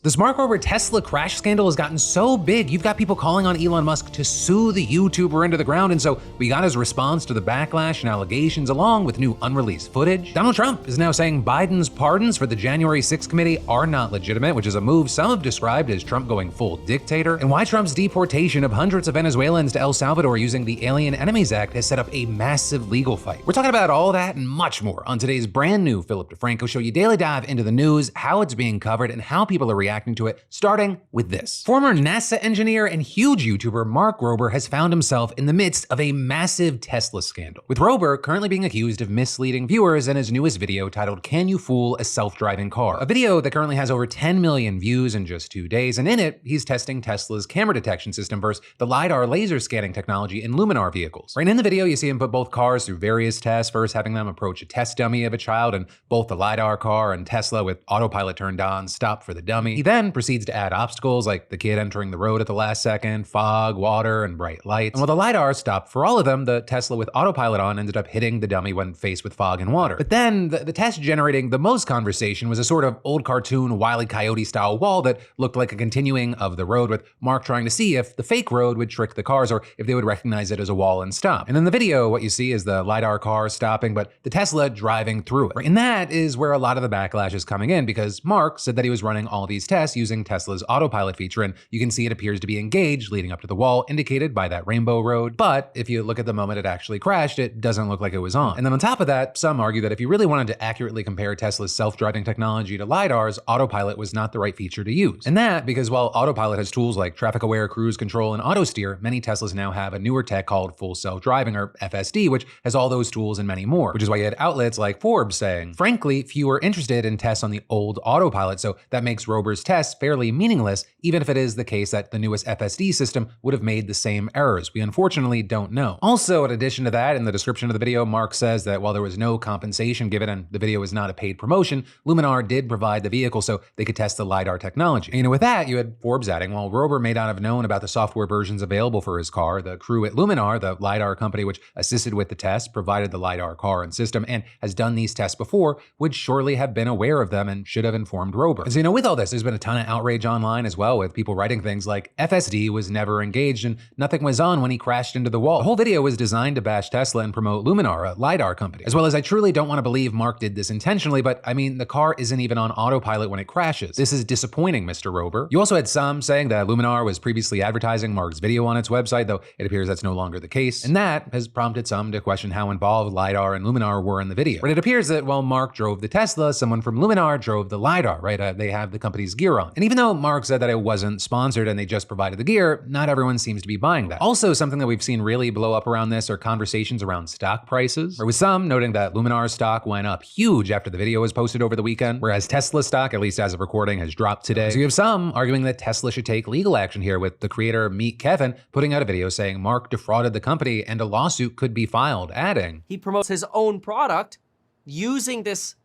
This Mark Rober Tesla crash scandal has gotten so big, you've got people calling on Elon Musk to sue the YouTuber into the ground, and so we got his response to the backlash and allegations along with new unreleased footage. Donald Trump is now saying Biden's pardons for the January 6th committee are not legitimate, which is a move some have described as Trump going full dictator, and why Trump's deportation of hundreds of Venezuelans to El Salvador using the Alien Enemies Act has set up a massive legal fight. We're talking about all that and much more on today's brand new Philip DeFranco Show. You daily dive into the news, how it's being covered, and how people are reacting to it, starting with this. Former NASA engineer and huge YouTuber Mark Rober has found himself in the midst of a massive Tesla scandal, with Rober currently being accused of misleading viewers in his newest video titled "Can You Fool a Self-Driving Car?" A video that currently has over 10 million views in just 2 days, and in it, he's testing Tesla's camera detection system versus the LiDAR laser scanning technology in Luminar vehicles. Right in the video, you see him put both cars through various tests, first having them approach a test dummy of a child, and both the LiDAR car and Tesla with autopilot turned on stop for the dummy. He then proceeds to add obstacles like the kid entering the road at the last second, fog, water, and bright lights. And while the LiDAR stopped for all of them, the Tesla with autopilot on ended up hitting the dummy when faced with fog and water. But then the test generating the most conversation was a sort of old cartoon Wile E. Coyote style wall that looked like a continuing of the road, with Mark trying to see if the fake road would trick the cars or if they would recognize it as a wall and stop. And in the video, what you see is the LiDAR car stopping, but the Tesla driving through it. And that is where a lot of the backlash is coming in, because Mark said that he was running all these tests using Tesla's autopilot feature, and you can see it appears to be engaged leading up to the wall, indicated by that rainbow road. But if you look at the moment it actually crashed, it doesn't look like it was on. And then on top of that, some argue that if you really wanted to accurately compare Tesla's self-driving technology to LiDAR's, autopilot was not the right feature to use. And that because while autopilot has tools like traffic-aware cruise control and auto steer, many Teslas now have a newer tech called full self-driving, or FSD, which has all those tools and many more, which is why you had outlets like Forbes saying, frankly, few are interested in tests on the old autopilot, so that makes Rober's tests fairly meaningless, even if it is the case that the newest FSD system would have made the same errors. We unfortunately don't know. Also, in addition to that, in the description of the video, Mark says that while there was no compensation given and the video was not a paid promotion, Luminar did provide the vehicle so they could test the LiDAR technology. And with that, you had Forbes adding, while Rober may not have known about the software versions available for his car, the crew at Luminar, the LiDAR company which assisted with the test, provided the LiDAR car and system, and has done these tests before, would surely have been aware of them and should have informed Rober. So, with all this, there's been a ton of outrage online as well, with people writing things like FSD was never engaged and nothing was on when he crashed into the wall. The whole video was designed to bash Tesla and promote Luminar, a LiDAR company. As well as I truly don't want to believe Mark did this intentionally, but I mean, the car isn't even on autopilot when it crashes. This is disappointing, Mr. Rober. You also had some saying that Luminar was previously advertising Mark's video on its website, though it appears that's no longer the case. And that has prompted some to question how involved LiDAR and Luminar were in the video. But it appears that while Mark drove the Tesla, someone from Luminar drove the LiDAR, right? They have the company's gear on. And even though Mark said that it wasn't sponsored and they just provided the gear, not everyone seems to be buying that. Also, something that we've seen really blow up around this are conversations around stock prices, or with some noting that Luminar's stock went up huge after the video was posted over the weekend, whereas Tesla stock, at least as of recording, has dropped today. So you have some arguing that Tesla should take legal action here, with the creator Meet Kevin putting out a video saying Mark defrauded the company and a lawsuit could be filed, adding, he promotes his own product using this,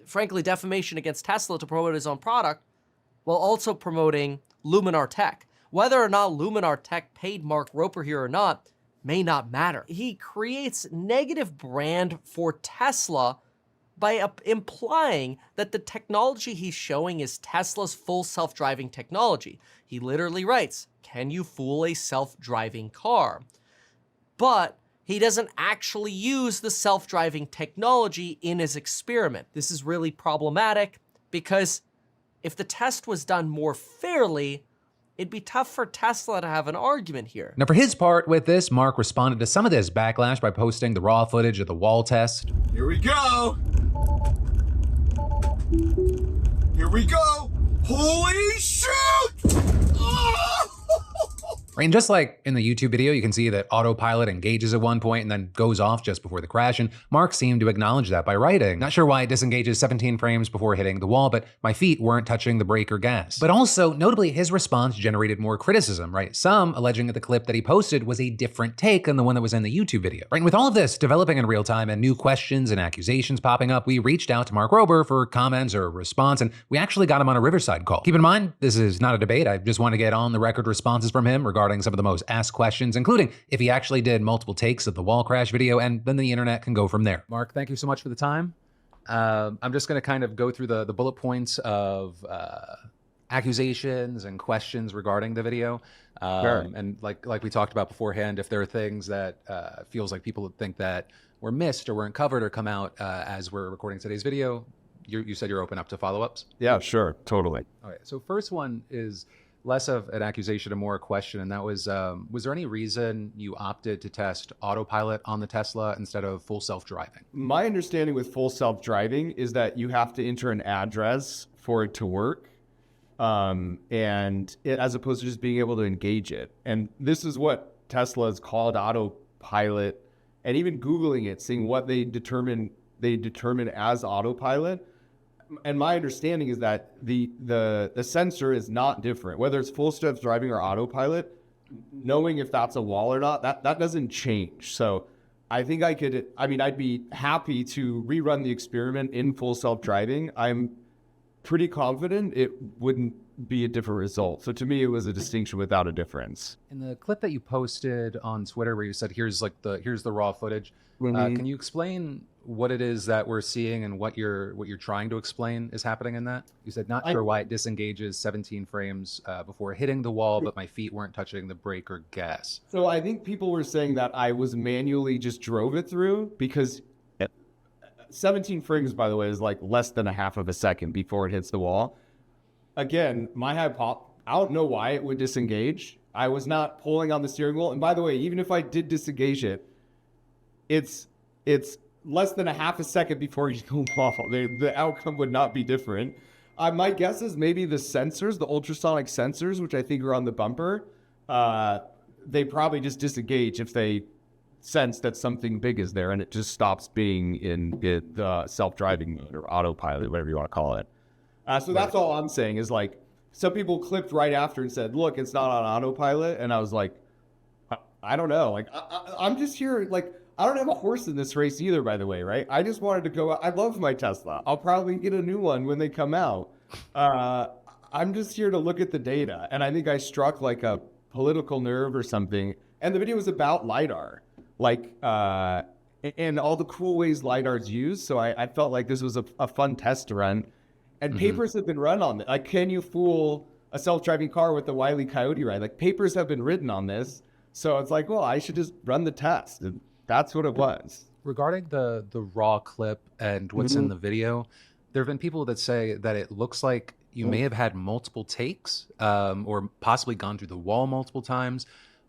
frankly, defamation against Tesla to promote his own product, while also promoting Luminar Tech. Whether or not Luminar Tech paid Mark Rober here or not may not matter. He creates negative brand for Tesla by implying that the technology he's showing is Tesla's full self-driving technology. He literally writes, "Can you fool a self-driving car?" But he doesn't actually use the self-driving technology in his experiment. This is really problematic because if the test was done more fairly, it'd be tough for Tesla to have an argument here. Now, for his part with this, Mark responded to some of this backlash by posting the raw footage of the wall test. Here we go. Here we go. Holy shoot! Right, and just like in the YouTube video, you can see that autopilot engages at one point and then goes off just before the crash, and Mark seemed to acknowledge that by writing, "Not sure why it disengages 17 frames before hitting the wall, but my feet weren't touching the brake or gas." But also, notably, his response generated more criticism, right? Some alleging that the clip that he posted was a different take than the one that was in the YouTube video. Right, and with all of this developing in real time and new questions and accusations popping up, we reached out to Mark Rober for comments or a response, and we actually got him on a Riverside call. Keep in mind, this is not a debate. I just want to get on the record responses from him regarding some of the most asked questions, including if he actually did multiple takes of the wall crash video, and then the internet can go from there. Mark, thank you so much for the time. I'm just going to kind of go through the bullet points of accusations and questions regarding the video. Sure. And like we talked about beforehand, if there are things that feels like people think that were missed or weren't covered or come out as we're recording today's video, you said you're open up to follow-ups? Yeah, sure. Totally. Okay, so first one is less of an accusation and more a question, and that was there any reason you opted to test autopilot on the Tesla instead of full self-driving? My understanding with full self-driving is that you have to enter an address for it to work, and it, as opposed to just being able to engage it. And this is what Tesla is called autopilot, and even Googling it, seeing what they determine as autopilot. And my understanding is that the sensor is not different, whether it's full self-driving or autopilot. Knowing if that's a wall or not, that doesn't change. So I think I'd be happy to rerun the experiment in full self-driving. I'm pretty confident it wouldn't be a different result. So to me, it was a distinction without a difference. In the clip that you posted on Twitter where you said here's the raw footage, can you explain what it is that we're seeing and what you're trying to explain is happening in that? You said not sure why it disengages 17 frames before hitting the wall, but my feet weren't touching the brake or gas. So I think people were saying that I was manually just drove it through, because 17 frames, by the way, is like less than a half of a second before it hits the wall. Again, I don't know why it would disengage. I was not pulling on the steering wheel. And by the way, even if I did disengage it, it's less than a half a second before you go off. The outcome would not be different. My guess is maybe the sensors, the ultrasonic sensors, which I think are on the bumper, they probably just disengage if they sense that something big is there, and it just stops being in the self-driving mode or autopilot, whatever you want to call it. So that's all I'm saying is, like, some people clipped right after and said, look, it's not on autopilot. And I was like, I don't know. Like, I'm just here. Like, I don't have a horse in this race either, by the way, right? I just wanted to go out. I love my Tesla. I'll probably get a new one when they come out. I'm just here to look at the data. And I think I struck like a political nerve or something. And the video was about LiDAR, like, and all the cool ways LiDAR's used. So I felt like this was a fun test to run. And papers have been run on it. Like, can you fool a self-driving car with the Wile E. Coyote ride? Like, papers have been written on this. So it's like, well, I should just run the test. And that's what it was. Regarding the raw clip and what's in the video, there have been people that say that it looks like you may have had multiple takes, or possibly gone through the wall multiple times.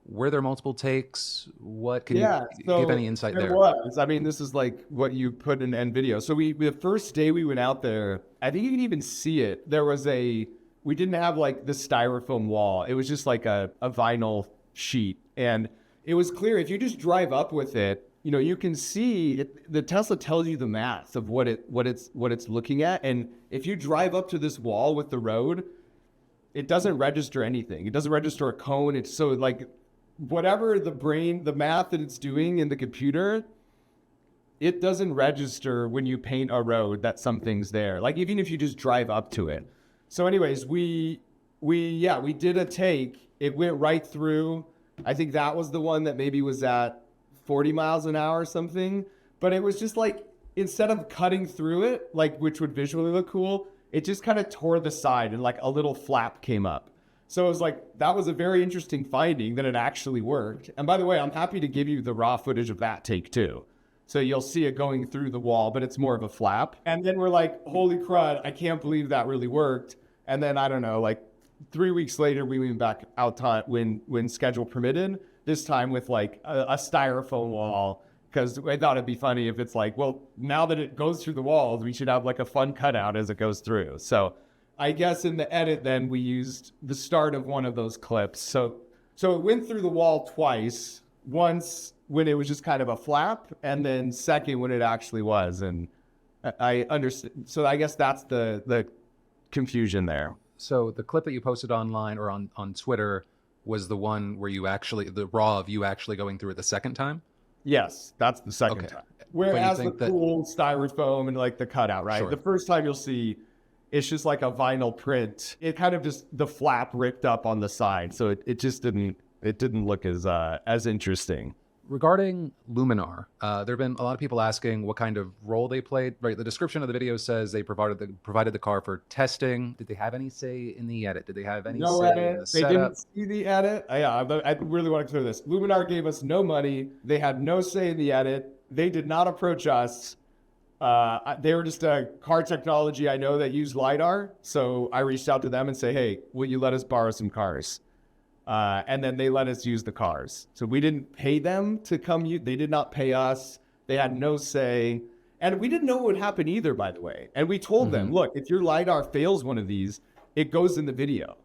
Were there multiple takes? What can you give any insight there? There was. I mean, this is like what you put in end video. So the first day we went out there, I think you can even see it. We didn't have like the styrofoam wall. It was just like a vinyl sheet. And it was clear if you just drive up with it, you know, you can see it, the Tesla tells you the math of what it's looking at. And if you drive up to this wall with the road, it doesn't register anything. It doesn't register a cone. It's so like, whatever the math that it's doing in the computer, it doesn't register when you paint a road that something's there. Like, even if you just drive up to it. So anyways, we did a take. It went right through. I think that was the one that maybe was at 40 miles an hour or something. But it was just like, instead of cutting through it, like, which would visually look cool, it just kind of tore the side and like a little flap came up. So it was like, that was a very interesting finding that it actually worked. And by the way, I'm happy to give you the raw footage of that take too. So you'll see it going through the wall, but it's more of a flap. And then we're like, holy crud, I can't believe that really worked. And then, I don't know, like 3 weeks later, we went back out when schedule permitted, this time with like a styrofoam wall, because I thought it'd be funny if it's like, well, now that it goes through the walls, we should have like a fun cutout as it goes through. So I guess in the edit, then we used the start of one of those clips. So it went through the wall twice, once when it was just kind of a flap, and then second when it actually was. And I understand. So I guess that's the confusion there. So the clip that you posted online or on Twitter was the one where the raw of you actually going through it the second time? Yes, that's the second time. Whereas the cool styrofoam and like the cutout, right? Sure. The first time you'll see, it's just like a vinyl print. It kind of just, the flap ripped up on the side. So it just didn't look as interesting. Regarding Luminar, there have been a lot of people asking what kind of role they played. Right, the description of the video says they provided the car for testing. Did they have any say in the edit? Did they have any No say in edit. the They setup? didn't see the edit. I really want to clear this. Luminar gave us no money. They had no say in the edit. They did not approach us. They were just a car technology I know that used LiDAR. So I reached out to them and say, hey, will you let us borrow some cars? And then they let us use the cars. So we didn't pay them to come. They did not pay us. They had no say. And we didn't know what would happen either, by the way. And we told them, look, if your LiDAR fails one of these, it goes in the video.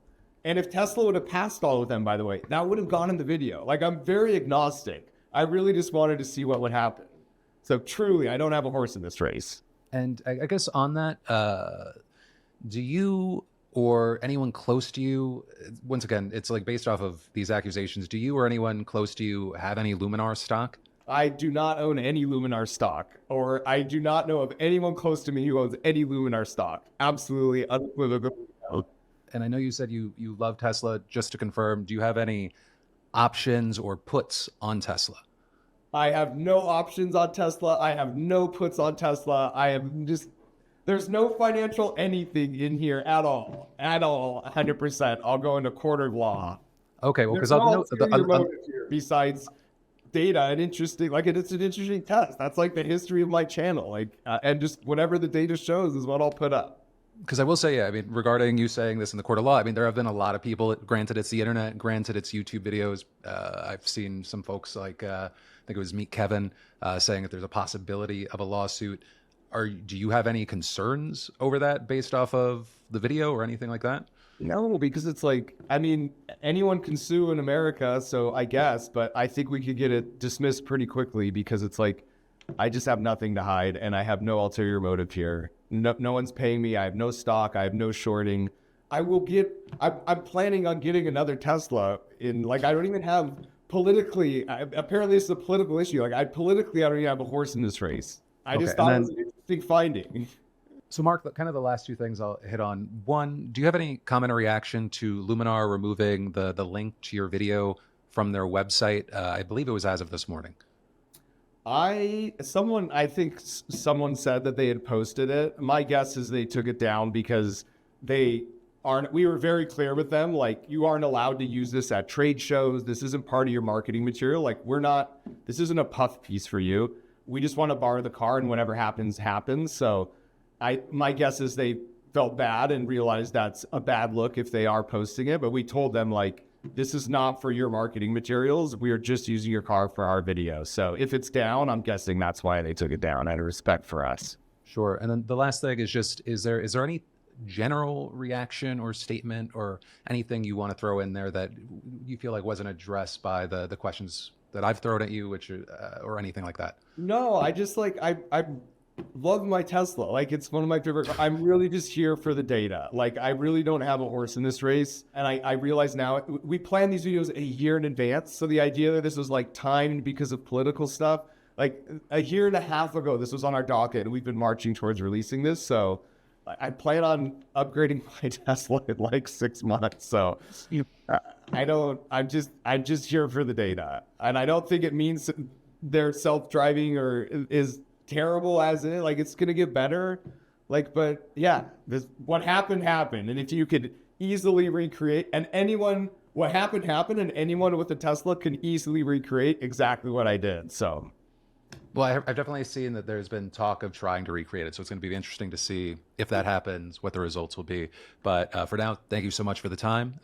And if Tesla would have passed all of them, by the way, that would have gone in the video. Like, I'm very agnostic. I really just wanted to see what would happen. So truly, I don't have a horse in this race. And I guess on that, do you or anyone close to you, once again, it's like based off of these accusations, do you or anyone close to you have any Luminar stock? I do not own any Luminar stock, or I do not know of anyone close to me who owns any Luminar stock. Absolutely unequivocally. And I know you said you love Tesla. Just to confirm, do you have any options or puts on Tesla? I have no options on Tesla. I have no puts on Tesla. There's no financial anything in here at all, 100%. I'll go into court of law. Okay, well, because There's no ulterior motive here besides data and interesting, like it's an interesting test. That's like the history of my channel, and just whatever the data shows is what I'll put up. Because I will say, yeah, I mean, regarding you saying this in the court of law, I mean, there have been a lot of people, granted it's the internet, granted it's YouTube videos. I've seen some folks like, I think it was Meet Kevin, saying that there's a possibility of a lawsuit. Do you have any concerns over that based off of the video or anything like that? No, because it's like, I mean, anyone can sue in America, so I guess, but I think we could get it dismissed pretty quickly because it's like, I just have nothing to hide and I have no ulterior motive here. No one's paying me. I have no stock. I have no shorting. I'm planning on getting another Tesla I don't even have politically, apparently it's a political issue. I don't even have a horse in this race. I just thought it was an interesting finding. So Mark, kind of the last two things I'll hit on. One, do you have any comment or reaction to Luminar removing the link to your video from their website? I believe it was as of this morning. I think someone said that they had posted it. My guess is they took it down because we were very clear with them, like, you aren't allowed to use this at trade shows. This isn't part of your marketing material. Like, this isn't a puff piece for you. We just want to borrow the car and whatever happens, happens. So my guess is they felt bad and realized that's a bad look if they are posting it. But we told them, like, this is not for your marketing materials. We are just using your car for our video. So if it's down, I'm guessing that's why they took it down out of respect for us. Sure. And then the last thing is just, is there any general reaction or statement or anything you want to throw in there that you feel like wasn't addressed by the questions that I've thrown at you, which or anything like that? No, I just I love my Tesla. Like, it's one of my favorite. I'm really just here for the data. Like, I really don't have a horse in this race. And I realize now we plan these videos a year in advance. So the idea that this was like timed because of political stuff, like a year and a half ago, this was on our docket and we've been marching towards releasing this. So I plan on upgrading my Tesla in like 6 months. So I'm just here for the data. And I don't think it means they're self-driving or is terrible as it is. Like, it's going to get better. Like, but yeah, what happened. And if you could easily recreate, what happened, and anyone with a Tesla can easily recreate exactly what I did. So. Well, I've definitely seen that there's been talk of trying to recreate it. So it's going to be interesting to see if that happens, what the results will be. But for now, thank you so much for the time.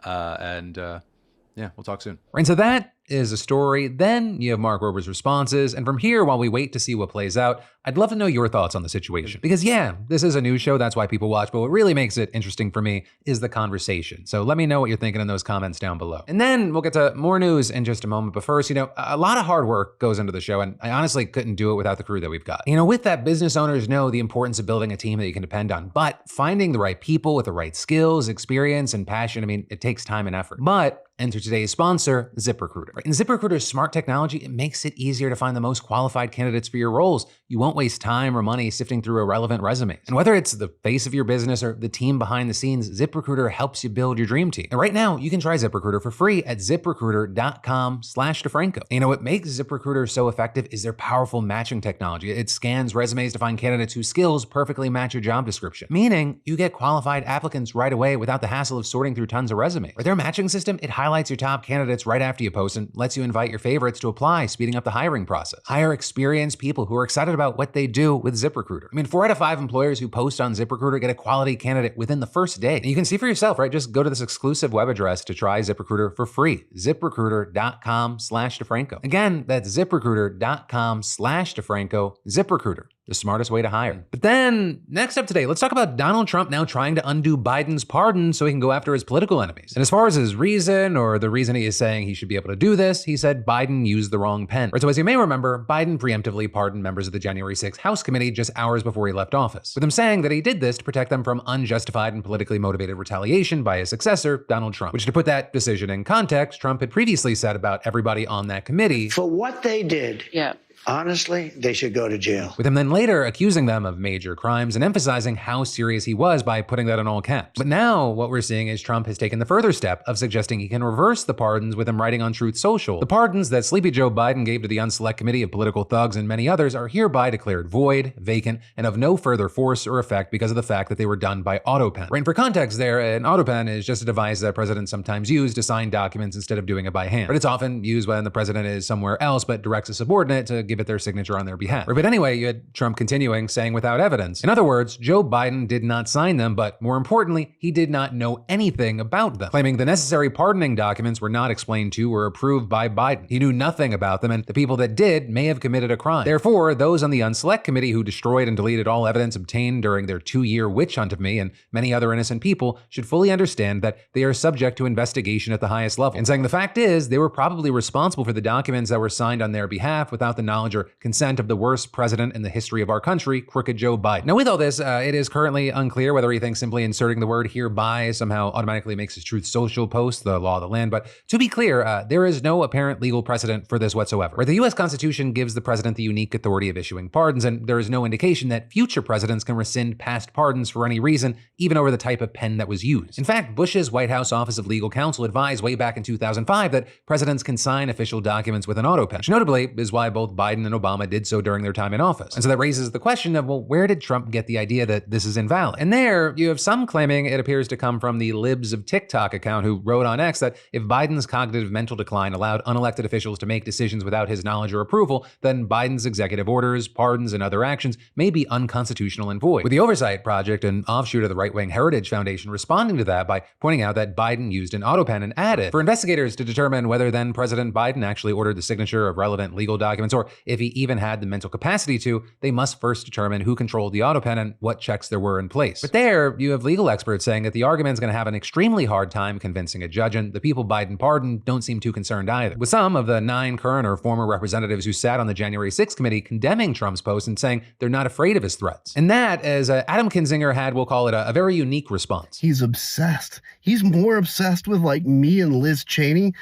Yeah, we'll talk soon. Right, so that is a story. Then you have Mark Rober's responses. And from here, while we wait to see what plays out, I'd love to know your thoughts on the situation. Because yeah, this is a news show, that's why people watch, but what really makes it interesting for me is the conversation. So let me know what you're thinking in those comments down below. And then we'll get to more news in just a moment. But first, a lot of hard work goes into the show, and I honestly couldn't do it without the crew that we've got. With that, business owners know the importance of building a team that you can depend on, but finding the right people with the right skills, experience, and passion, it takes time and effort. But enter today's sponsor, ZipRecruiter. And ZipRecruiter's smart technology, it makes it easier to find the most qualified candidates for your roles. You won't waste time or money sifting through irrelevant resumes. And whether it's the face of your business or the team behind the scenes, ZipRecruiter helps you build your dream team. And right now, you can try ZipRecruiter for free at ZipRecruiter.com/DeFranco. And you know what makes ZipRecruiter so effective is their powerful matching technology. It scans resumes to find candidates whose skills perfectly match your job description, meaning you get qualified applicants right away without the hassle of sorting through tons of resumes. With their matching system, it highlights your top candidates right after you post and lets you invite your favorites to apply, speeding up the hiring process. Hire experienced people who are excited about what they do with ZipRecruiter. I mean, 4 out of 5 employers who post on ZipRecruiter get a quality candidate within the first day. And you can see for yourself, right? Just go to this exclusive web address to try ZipRecruiter for free. ZipRecruiter.com/DeFranco. Again, that's ZipRecruiter.com/DeFranco. ZipRecruiter, the smartest way to hire. But then, next up today, let's talk about Donald Trump now trying to undo Biden's pardon so he can go after his political enemies. And as far as his reason, or the reason he is saying he should be able to do this, he said Biden used the wrong pen. Right, so as you may remember, Biden preemptively pardoned members of the January 6th House Committee just hours before he left office, with him saying that he did this to protect them from unjustified and politically motivated retaliation by his successor, Donald Trump. Which, to put that decision in context, Trump had previously said about everybody on that committee, for what they did. Yeah. Honestly, they should go to jail. With him then later accusing them of major crimes and emphasizing how serious he was by putting that in all caps. But now what we're seeing is Trump has taken the further step of suggesting he can reverse the pardons with him writing on Truth Social. The pardons that Sleepy Joe Biden gave to the Unselect Committee of Political Thugs and many others are hereby declared void, vacant, and of no further force or effect because of the fact that they were done by AutoPen. Right, and for context there, an AutoPen is just a device that presidents sometimes use to sign documents instead of doing it by hand. But it's often used when the president is somewhere else but directs a subordinate to give it their signature on their behalf. But anyway, you had Trump continuing saying without evidence. In other words, Joe Biden did not sign them, but more importantly, he did not know anything about them, claiming the necessary pardoning documents were not explained to or approved by Biden. He knew nothing about them, and the people that did may have committed a crime. Therefore, those on the Unselect Committee who destroyed and deleted all evidence obtained during their 2-year witch hunt of me and many other innocent people should fully understand that they are subject to investigation at the highest level. And saying the fact is, they were probably responsible for the documents that were signed on their behalf without the knowledge or consent of the worst president in the history of our country, crooked Joe Biden. Now, with all this, it is currently unclear whether he thinks simply inserting the word hereby somehow automatically makes his Truth Social post the law of the land. But to be clear, there is no apparent legal precedent for this whatsoever. Where the U.S. Constitution gives the president the unique authority of issuing pardons, and there is no indication that future presidents can rescind past pardons for any reason, even over the type of pen that was used. In fact, Bush's White House Office of Legal Counsel advised way back in 2005 that presidents can sign official documents with an AutoPen, which notably is why both Biden and Obama did so during their time in office. And so that raises the question of, well, where did Trump get the idea that this is invalid? And there, you have some claiming it appears to come from the Libs of TikTok account who wrote on X that if Biden's cognitive mental decline allowed unelected officials to make decisions without his knowledge or approval, then Biden's executive orders, pardons, and other actions may be unconstitutional and void. With the Oversight Project, an offshoot of the right-wing Heritage Foundation, responding to that by pointing out that Biden used an AutoPen and added, for investigators to determine whether then President Biden actually ordered the signature of relevant legal documents or if he even had the mental capacity to, they must first determine who controlled the AutoPen and what checks there were in place. But there, you have legal experts saying that the argument is going to have an extremely hard time convincing a judge, and the people Biden pardoned don't seem too concerned either. With some of the 9 current or former representatives who sat on the January 6th committee condemning Trump's post and saying they're not afraid of his threats. And that, as Adam Kinzinger had, we'll call it a very unique response. He's obsessed. He's more obsessed with like me and Liz Cheney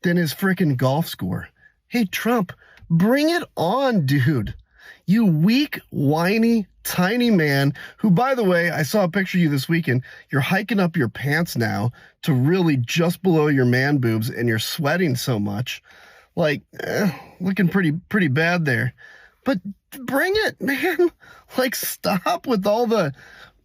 than his frickin' golf score. Hey, Trump, bring it on, dude. You weak, whiny, tiny man who, by the way, I saw a picture of you this weekend. You're hiking up your pants now to really just below your man boobs and you're sweating so much. Like, looking pretty bad there. But bring it, man. Like, stop with all the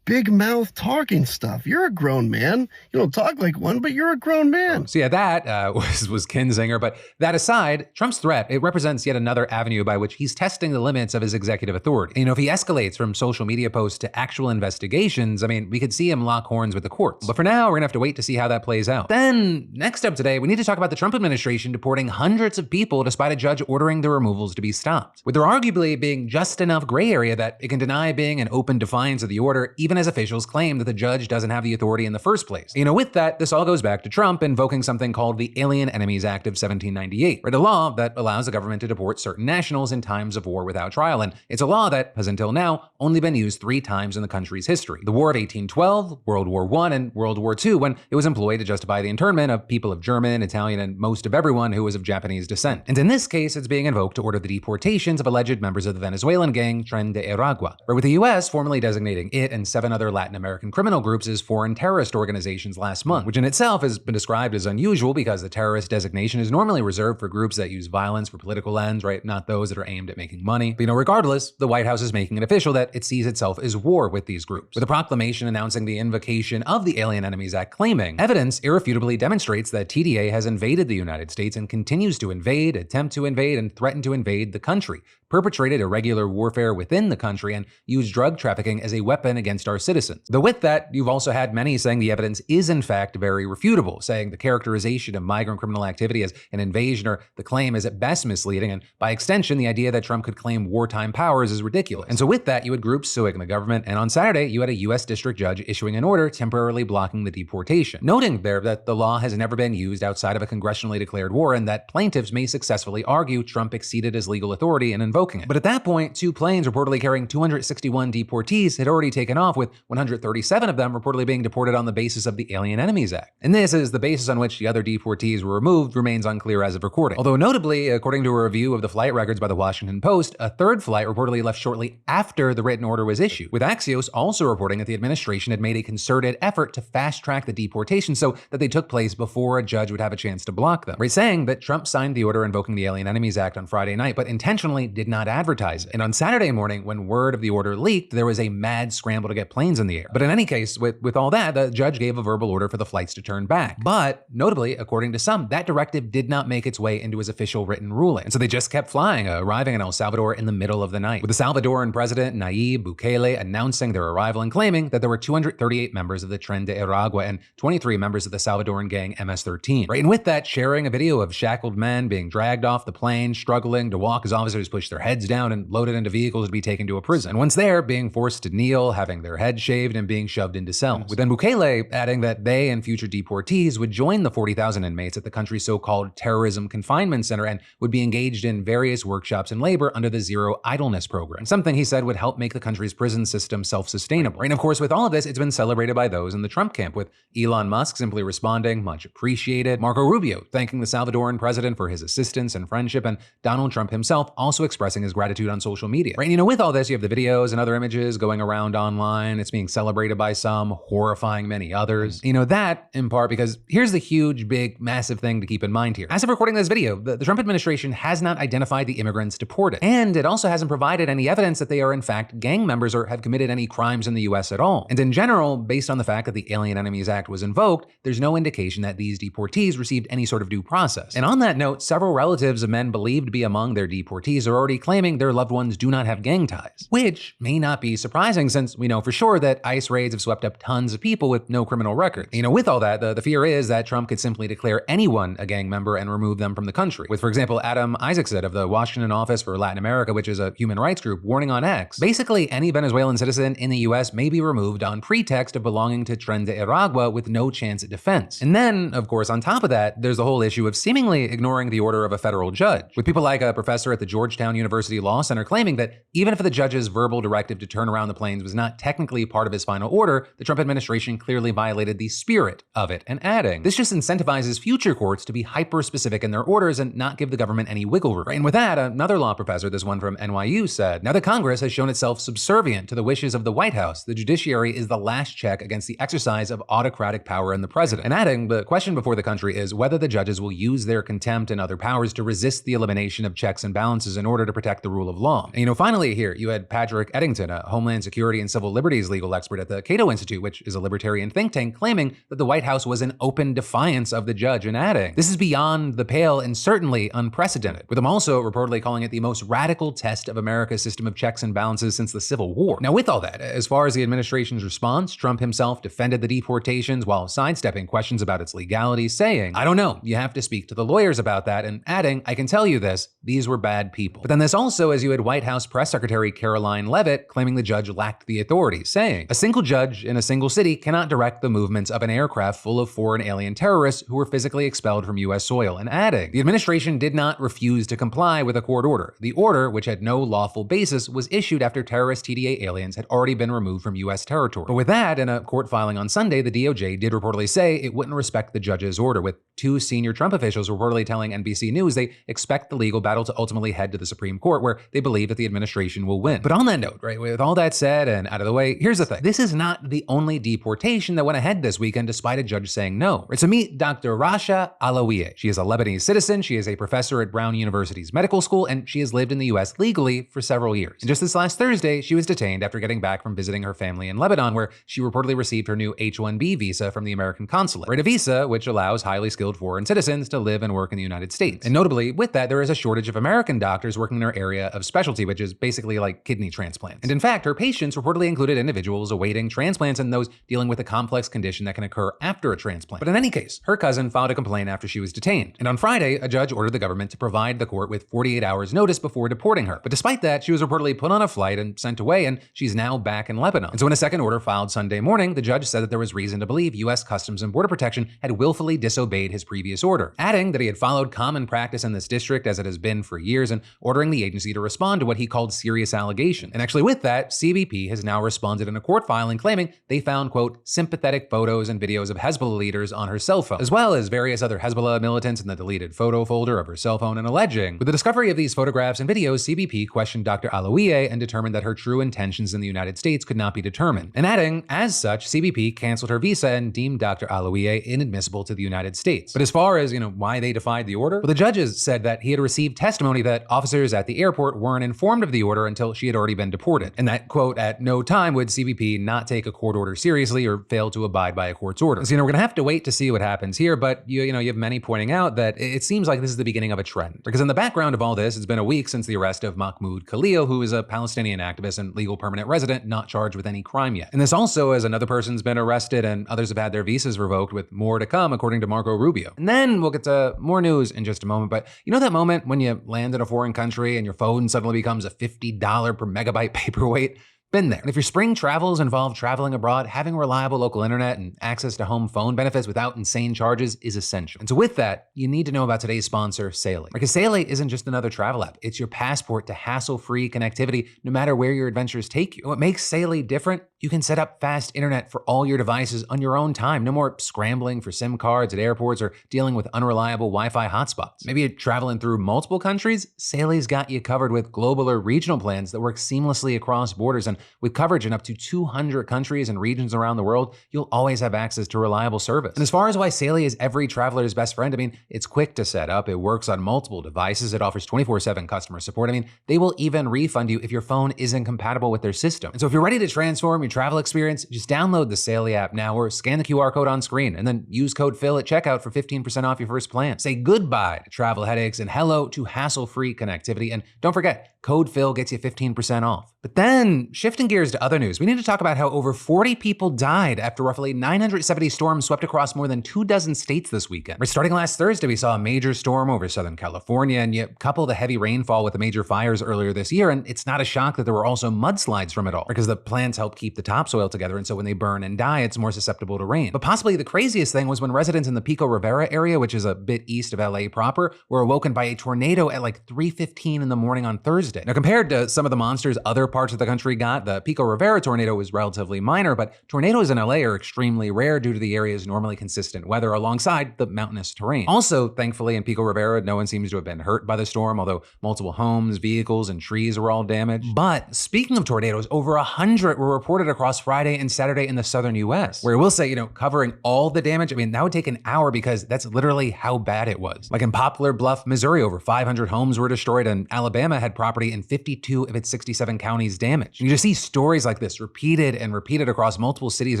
big mouth talking stuff. You're a grown man. You don't talk like one, but you're a grown man. So yeah, that was Kinzinger. But that aside, Trump's threat, it represents yet another avenue by which he's testing the limits of his executive authority. You know, if he escalates from social media posts to actual investigations, I mean, we could see him lock horns with the courts. But for now, we're gonna have to wait to see how that plays out. Then, next up today, we need to talk about the Trump administration deporting hundreds of people despite a judge ordering the removals to be stopped. With there arguably being just enough gray area that it can deny being an open defiance of the order, even even as officials claim that the judge doesn't have the authority in the first place. With that, this all goes back to Trump invoking something called the Alien Enemies Act of 1798, right? A law that allows the government to deport certain nationals in times of war without trial, and it's a law that has until now only been used 3 times in the country's history. The War of 1812, World War I, and World War II, when it was employed to justify the internment of people of German, Italian, and most of everyone who was of Japanese descent. And in this case, it's being invoked to order the deportations of alleged members of the Venezuelan gang Tren de Aragua, right, with the US formally designating it and 7 other Latin American criminal groups as foreign terrorist organizations last month, which in itself has been described as unusual because the terrorist designation is normally reserved for groups that use violence for political ends, right? Not those that are aimed at making money. But regardless, the White House is making it official that it sees itself as war with these groups, with a proclamation announcing the invocation of the Alien Enemies Act, claiming evidence irrefutably demonstrates that TDA has invaded the United States and continues to invade, attempt to invade, and threaten to invade the country, perpetrated irregular warfare within the country, and used drug trafficking as a weapon against our citizens. Though with that, you've also had many saying the evidence is in fact very refutable, saying the characterization of migrant criminal activity as an invasion or the claim is at best misleading, and by extension, the idea that Trump could claim wartime powers is ridiculous. And so with that, you had groups suing the government, and on Saturday, you had a US district judge issuing an order temporarily blocking the deportation, noting there that the law has never been used outside of a congressionally declared war and that plaintiffs may successfully argue Trump exceeded his legal authority in invoking it. But at that point, 2 planes reportedly carrying 261 deportees had already taken off, with 137 of them reportedly being deported on the basis of the Alien Enemies Act. And this is the basis on which the other deportees were removed remains unclear as of recording. Although notably, according to a review of the flight records by the Washington Post, a 3rd flight reportedly left shortly after the written order was issued, with Axios also reporting that the administration had made a concerted effort to fast-track the deportation so that they took place before a judge would have a chance to block them, right, saying that Trump signed the order invoking the Alien Enemies Act on Friday night, but intentionally did not advertise it. And on Saturday morning, when word of the order leaked, there was a mad scramble to get planes in the air. But in any case, with all that, the judge gave a verbal order for the flights to turn back. But notably, according to some, that directive did not make its way into his official written ruling. And so they just kept flying, arriving in El Salvador in the middle of the night, with the Salvadoran president Nayib Bukele announcing their arrival and claiming that there were 238 members of the Tren de Aragua and 23 members of the Salvadoran gang MS-13. Right, and with that, sharing a video of shackled men being dragged off the plane, struggling to walk as officers pushed their heads down and loaded into vehicles to be taken to a prison. And once there, being forced to kneel, having their heads shaved, and being shoved into cells. With then Bukele adding that they and future deportees would join the 40,000 inmates at the country's so-called terrorism confinement center and would be engaged in various workshops and labor under the Zero Idleness program, something he said would help make the country's prison system self-sustainable. And of course, with all of this, it's been celebrated by those in the Trump camp, with Elon Musk simply responding, much appreciated, Marco Rubio thanking the Salvadoran president for his assistance and friendship, and Donald Trump himself also expressing his gratitude on social media. Right, and with all this, you have the videos and other images going around online. It's being celebrated by some, horrifying many others. That in part because here's the huge, big, massive thing to keep in mind here. As of recording this video, the Trump administration has not identified the immigrants deported, and it also hasn't provided any evidence that they are in fact gang members or have committed any crimes in the US at all. And in general, based on the fact that the Alien Enemies Act was invoked, there's no indication that these deportees received any sort of due process. And on that note, several relatives of men believed to be among their deportees are already claiming their loved ones do not have gang ties, which may not be surprising since we know for sure that ICE raids have swept up tons of people with no criminal records. With all that, the fear is that Trump could simply declare anyone a gang member and remove them from the country. With, for example, Adam Isaacson of the Washington Office for Latin America, which is a human rights group, warning on X, basically any Venezuelan citizen in the US may be removed on pretext of belonging to Tren de Aragua with no chance at defense. And then, of course, on top of that, there's the whole issue of seemingly ignoring the order of a federal judge, with people like a professor at the Georgetown University Law Center claiming that even if the judge's verbal directive to turn around the planes was not technically part of his final order, the Trump administration clearly violated the spirit of it, and adding, this just incentivizes future courts to be hyper-specific in their orders and not give the government any wiggle room. And with that, another law professor, this one from NYU, said, now that Congress has shown itself subservient to the wishes of the White House, the judiciary is the last check against the exercise of autocratic power in the president. And adding, the question before the country is whether the judges will use their contempt and other powers to resist the elimination of checks and balances in order to protect the rule of law. And finally here, you had Patrick Eddington, a Homeland Security and Civil Liberties legal expert at the Cato Institute, which is a libertarian think tank, claiming that the White House was in open defiance of the judge, and adding, this is beyond the pale and certainly unprecedented, with him also reportedly calling it the most radical test of America's system of checks and balances since the Civil War. Now, with all that, as far as the administration's response, Trump himself defended the deportations while sidestepping questions about its legality, saying, I don't know, you have to speak to the lawyers about that, and adding, I can tell you this, these were bad people. But then this also as you had White House Press Secretary Caroline Leavitt claiming the judge lacked the authority, saying, "A single judge in a single city cannot direct the movements of an aircraft full of foreign alien terrorists who were physically expelled from U.S. soil," and adding, "The administration did not refuse to comply with a court order. The order, which had no lawful basis, was issued after terrorist TDA aliens had already been removed from U.S. territory." But with that, in a court filing on Sunday, the DOJ did reportedly say it wouldn't respect the judge's order, with two senior Trump officials reportedly telling NBC News they expect the legal battle to ultimately head to the Supreme Court, where they believe that the administration will win. But on that note, right, with all that said and out of the way, here's the thing. This is not the only deportation that went ahead this weekend despite a judge saying no. Right, so meet Dr. Rasha Alawieh. She is a Lebanese citizen, she is a professor at Brown University's medical school, and she has lived in the US legally for several years. And just this last Thursday, she was detained after getting back from visiting her family in Lebanon, where she reportedly received her new H-1B visa from the American consulate. Right, a visa which allows highly skilled foreign citizens to live and work in the United States. And notably, with that, there is a shortage of American doctors working in her area of specialty, which is basically like kidney transplants. And in fact, her patients reportedly included individuals awaiting transplants and those dealing with a complex condition that can occur after a transplant. But in any case, her cousin filed a complaint after she was detained. And on Friday, a judge ordered the government to provide the court with 48 hours notice before deporting her. But despite that, she was reportedly put on a flight and sent away, and she's now back in Lebanon. And so in a second order filed Sunday morning, the judge said that there was reason to believe U.S. Customs and Border Protection had willfully disobeyed his previous order, adding that he had followed common practice in this district as it has been for years and ordering the agency to respond to what he called serious allegation. And actually with that, CBP has now responded in a court filing claiming they found, quote, sympathetic photos and videos of Hezbollah leaders on her cell phone, as well as various other Hezbollah militants in the deleted photo folder of her cell phone, and alleging, with the discovery of these photographs and videos, CBP questioned Dr. Alawieh and determined that her true intentions in the United States could not be determined. And adding, as such, CBP canceled her visa and deemed Dr. Alawieh inadmissible to the United States. But as far as, why they defied the order, well, the judges said that he had received testimony that officers at the airport weren't informed of the order until she had already been deported. And that, quote, at no time would CBP not take a court order seriously or fail to abide by a court's order. So, we're gonna have to wait to see what happens here, but you have many pointing out that it seems like this is the beginning of a trend. Because in the background of all this, it's been a week since the arrest of Mahmoud Khalil, who is a Palestinian activist and legal permanent resident not charged with any crime yet. And this also as another person's been arrested and others have had their visas revoked, with more to come, according to Marco Rubio. And then we'll get to more news in just a moment, but that moment when you land in a foreign country and your phone suddenly becomes a $50 per megabyte paperweight? Been there. And if your spring travels involve traveling abroad, having reliable local internet and access to home phone benefits without insane charges is essential. And so with that, you need to know about today's sponsor, Saily. Because Saily isn't just another travel app. It's your passport to hassle-free connectivity no matter where your adventures take you. And what makes Saily different? You can set up fast internet for all your devices on your own time. No more scrambling for SIM cards at airports or dealing with unreliable Wi-Fi hotspots. Maybe you're traveling through multiple countries? Saily's got you covered with global or regional plans that work seamlessly across borders, and with coverage in up to 200 countries and regions around the world, you'll always have access to reliable service. And as far as why Saily is every traveler's best friend, it's quick to set up, it works on multiple devices, it offers 24/7 customer support. They will even refund you if your phone isn't compatible with their system. And so if you're ready to transform your travel experience, just download the Saily app now or scan the QR code on screen and then use code Phil at checkout for 15% off your first plan. Say goodbye to travel headaches and hello to hassle-free connectivity. And don't forget, code Phil gets you 15% off. But then, shifting gears to other news, we need to talk about how over 40 people died after roughly 970 storms swept across more than 24 states this weekend. Starting last Thursday, we saw a major storm over Southern California, and you couple the heavy rainfall with the major fires earlier this year, and it's not a shock that there were also mudslides from it all, because the plants help keep the topsoil together, and so when they burn and die, it's more susceptible to rain. But possibly the craziest thing was when residents in the Pico Rivera area, which is a bit east of LA proper, were awoken by a tornado at like 3:15 in the morning on Thursday. Now, compared to some of the monsters other parts of the country got, the Pico Rivera tornado was relatively minor, but tornadoes in LA are extremely rare due to the area's normally consistent weather alongside the mountainous terrain. Also, thankfully, in Pico Rivera, no one seems to have been hurt by the storm, although multiple homes, vehicles, and trees were all damaged. But speaking of tornadoes, over 100 were reported across Friday and Saturday in the southern US, where I will say, covering all the damage, that would take an hour because that's literally how bad it was. Like in Poplar Bluff, Missouri, over 500 homes were destroyed, and Alabama had property in 52 of its 67 counties damaged. You just see stories like this repeated and repeated across multiple cities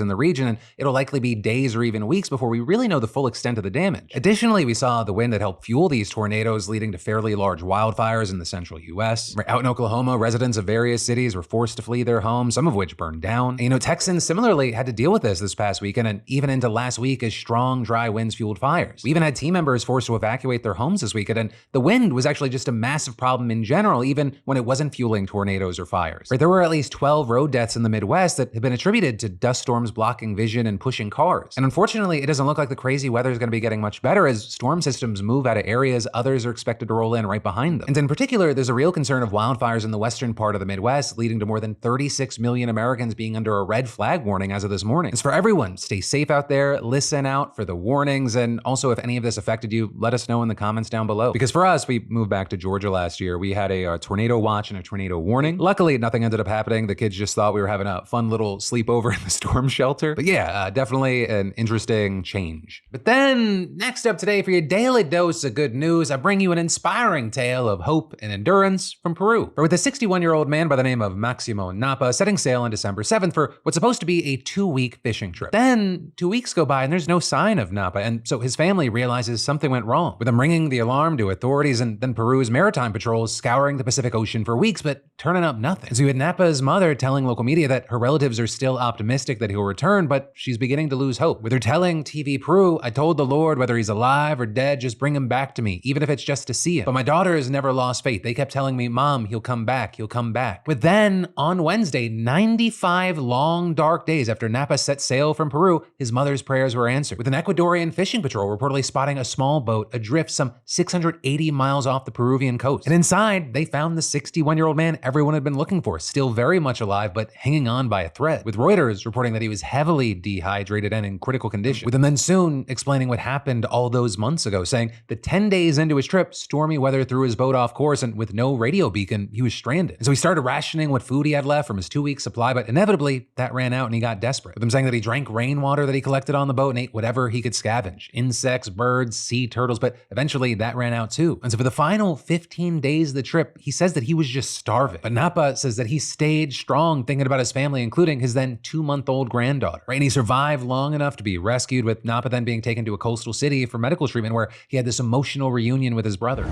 in the region, and it'll likely be days or even weeks before we really know the full extent of the damage. Additionally, we saw the wind that helped fuel these tornadoes, leading to fairly large wildfires in the central US. Out in Oklahoma, residents of various cities were forced to flee their homes, some of which burned down. And, Texans similarly had to deal with this past weekend and even into last week as strong, dry winds fueled fires. We even had team members forced to evacuate their homes this weekend, and the wind was actually just a massive problem in general, even when it wasn't fueling tornadoes or fires. There were at least 12 road deaths in the Midwest that have been attributed to dust storms blocking vision and pushing cars. And unfortunately, it doesn't look like the crazy weather is going to be getting much better as storm systems move out of areas others are expected to roll in right behind them. And in particular, there's a real concern of wildfires in the western part of the Midwest, leading to more than 36 million Americans being under a red flag warning as of this morning. It's for everyone. Stay safe out there, listen out for the warnings, and also if any of this affected you, let us know in the comments down below. Because for us, we moved back to Georgia last year. We had a tornado watch and a tornado warning. Luckily, nothing ended up happening. The kids just thought we were having a fun little sleepover in the storm shelter. But yeah, definitely an interesting change. But then, next up today for your daily dose of good news, I bring you an inspiring tale of hope and endurance from Peru. With a 61-year-old man by the name of Maximo Napa setting sail on December 7th for what's supposed to be a 2-week fishing trip. Then 2 weeks go by and there's no sign of Napa, and so his family realizes something went wrong, with them ringing the alarm to authorities and then Peru's maritime patrols scouring the Pacific Ocean for weeks, but turning up nothing. And so you had Napa's mother telling local media that her relatives are still optimistic that he'll return, but she's beginning to lose hope. With her telling TV Peru, "I told the Lord whether he's alive or dead, just bring him back to me, even if it's just to see him. But my daughters never lost faith. They kept telling me, Mom, he'll come back, he'll come back." But then on Wednesday, 95 long dark days after Napa set sail from Peru, his mother's prayers were answered, with an Ecuadorian fishing patrol reportedly spotting a small boat adrift some 680 miles off the Peruvian coast. And inside, they found the 61-year-old man everyone had been looking for, still very much alive, but hanging on by a thread, with Reuters reporting that he was heavily dehydrated and in critical condition, with him then soon explaining what happened all those months ago, saying that 10 days into his trip, stormy weather threw his boat off course, and with no radio beacon, he was stranded. And so he started rationing what food he had left from his 2-week supply, but inevitably, that ran out and he got desperate, with him saying that he drank rainwater that he collected on the boat and ate whatever he could scavenge, insects, birds, sea turtles, but eventually that ran out too. And so for the final 15 days of the trip, he says that he was just starving. But Napa says that he stayed strong, thinking about his family, including his then 2-month-old granddaughter, right? And he survived long enough to be rescued, with Napa then being taken to a coastal city for medical treatment where he had this emotional reunion with his brother.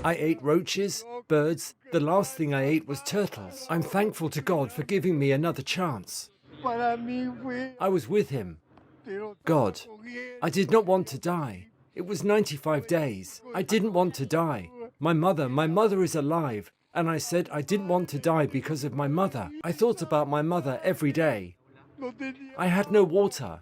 I ate roaches, birds. The last thing I ate was turtles. I'm thankful to God for giving me another chance. I was with him. God, I did not want to die. It was 95 days. I didn't want to die. My mother is alive. And I said I didn't want to die because of my mother. I thought about my mother every day. I had no water.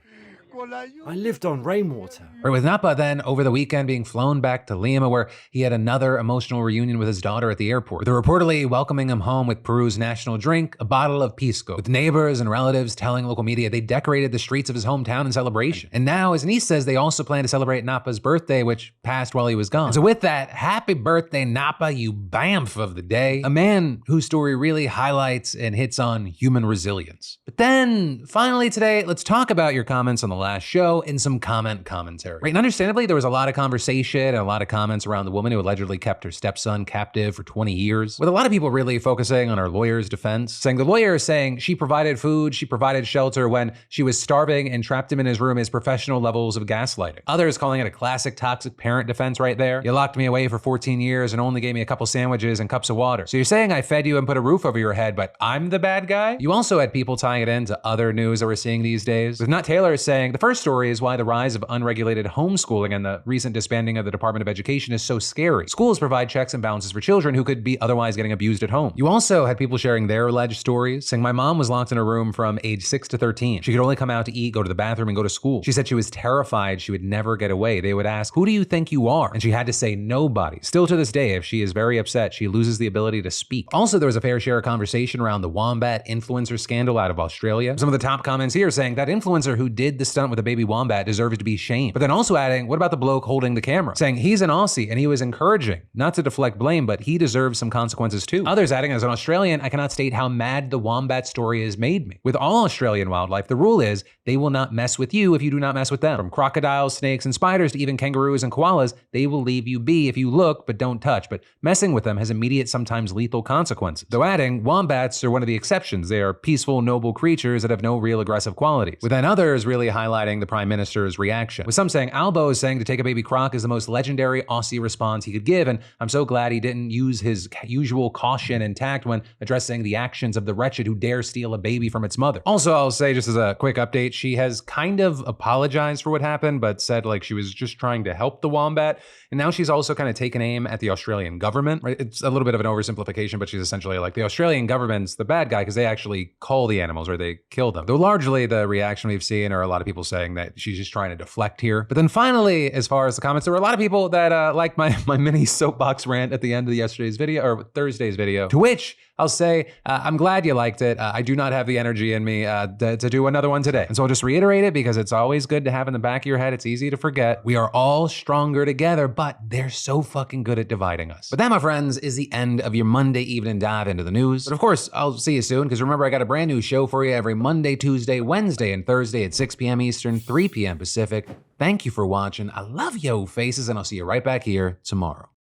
I lived on rainwater. Right, with Napa then over the weekend being flown back to Lima, where he had another emotional reunion with his daughter at the airport. They're reportedly welcoming him home with Peru's national drink, a bottle of pisco, with neighbors and relatives telling local media they decorated the streets of his hometown in celebration. And now his niece says they also plan to celebrate Napa's birthday, which passed while he was gone. So with that, happy birthday, Napa, you bamf of the day. A man whose story really highlights and hits on human resilience. But then, finally today, let's talk about your comments on the last show in some commentary. Right, and understandably, there was a lot of conversation and a lot of comments around the woman who allegedly kept her stepson captive for 20 years, with a lot of people really focusing on her lawyer's defense, saying the lawyer is saying she provided food, she provided shelter when she was starving and trapped him in his room as professional levels of gaslighting. Others calling it a classic toxic parent defense right there. You locked me away for 14 years and only gave me a couple sandwiches and cups of water. So you're saying I fed you and put a roof over your head, but I'm the bad guy? You also had people tying it into other news that we're seeing these days, with Nut Taylor saying the first story is why the rise of unregulated homeschooling and the recent disbanding of the Department of Education is so scary. Schools provide checks and balances for children who could be otherwise getting abused at home. You also had people sharing their alleged stories, saying my mom was locked in her room from age 6 to 13. She could only come out to eat, go to the bathroom, and go to school. She said she was terrified she would never get away. They would ask, who do you think you are? And she had to say nobody. Still to this day, if she is very upset, she loses the ability to speak. Also, there was a fair share of conversation around the Wombat influencer scandal out of Australia. Some of the top comments here saying that influencer who did the stunt with a baby wombat deserves to be shamed. But then also adding, what about the bloke holding the camera? Saying he's an Aussie and he was encouraging, not to deflect blame, but he deserves some consequences too. Others adding, as an Australian, I cannot state how mad the wombat story has made me. With all Australian wildlife, the rule is they will not mess with you if you do not mess with them. From crocodiles, snakes, and spiders to even kangaroos and koalas, they will leave you be if you look but don't touch. But messing with them has immediate, sometimes lethal consequences. Though adding, wombats are one of the exceptions. They are peaceful, noble creatures that have no real aggressive qualities. With then others really highlighting the Prime Minister's reaction. With some saying, Albo is saying to take a baby croc is the most legendary Aussie response he could give, and I'm so glad he didn't use his usual caution and tact when addressing the actions of the wretched who dare steal a baby from its mother. Also, I'll say, just as a quick update, she has kind of apologized for what happened, but said like she was just trying to help the wombat, and now she's also kind of taken aim at the Australian government. Right? It's a little bit of an oversimplification, but she's essentially like, the Australian government's the bad guy because they actually call the animals or they kill them. Though largely the reaction we've seen are a lot of people saying that she's just trying to deflect here. But then finally, as far as the comments, there were a lot of people that liked my mini soapbox rant at the end of yesterday's video, or Thursday's video, to which I'll say, I'm glad you liked it. I do not have the energy in me to do another one today. And so I'll just reiterate it because it's always good to have in the back of your head. It's easy to forget. We are all stronger together, but they're so fucking good at dividing us. But that, my friends, is the end of your Monday evening dive into the news. But of course, I'll see you soon because remember, I got a brand new show for you every Monday, Tuesday, Wednesday, and Thursday at 6 p.m. Eastern, 3 p.m. Pacific. Thank you for watching. I love yo faces, and I'll see you right back here tomorrow.